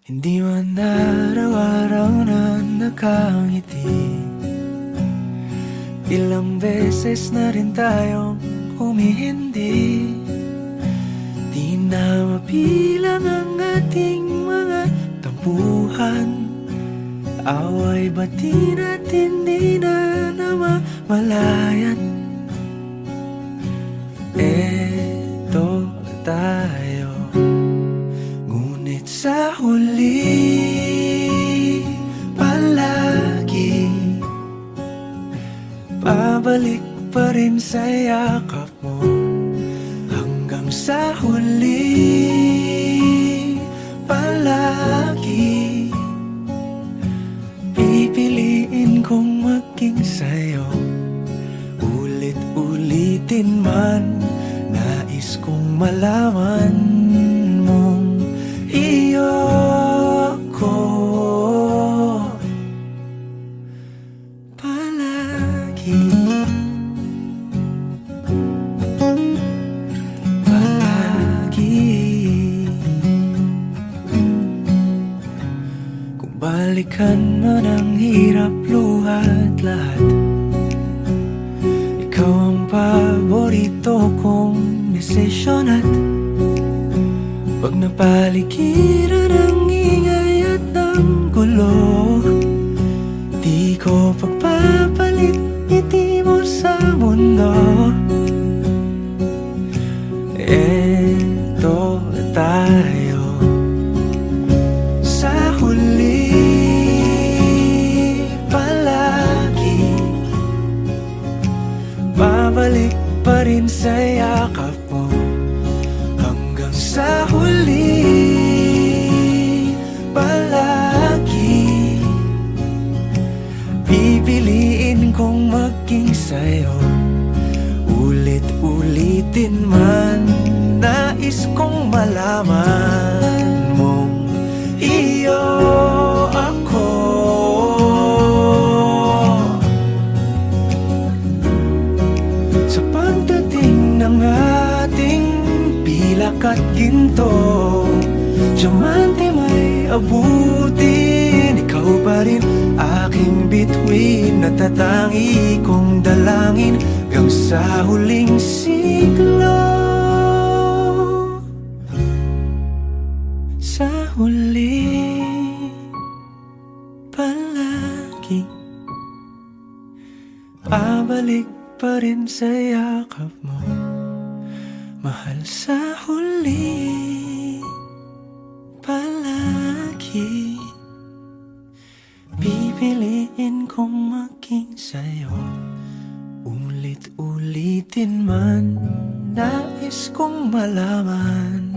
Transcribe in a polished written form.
Hindi man araw-araw na nakangiti. Ilang beses na rin tayong humihindi. Di na mapilang ang ating mga tampuhan. Away bati natin di na namamalayan. Eto tayo, ngunit sa huli palagi pabalik pa rin sa yakap mo. Hanggang sa huli palagi pipiliin kong maging sa'yo. Ulit-ulitin man, nais kong malaman mong iyo ko palagi. Kung balikan man ang hirap, luhat lahat, ikaw ang paborito kong desisyon. At pag napaligiran ang ingay at ang gulo, di ko pagpapalit ngiti mo sa mundo. Eto tayo sa huli palagi, babalik pa rin sa yakap mo. Hanggang sa huli palagi pipiliin kong maging sa'yo. Ulit-ulitin man, nais kong malaman mong iyo ako. Sa pagdating ng ating pilak at ginto, diamante may abutin, ikaw pa rin aking bituin. Natatangi kong dalangin hanggang sa huling siglo. Sa huli palagi pabalik pa rin sa yakap mo, mahal. Sa huli palagi pipiliin kong maging sa'yo. Ulit-ulitin man, nais kong malaman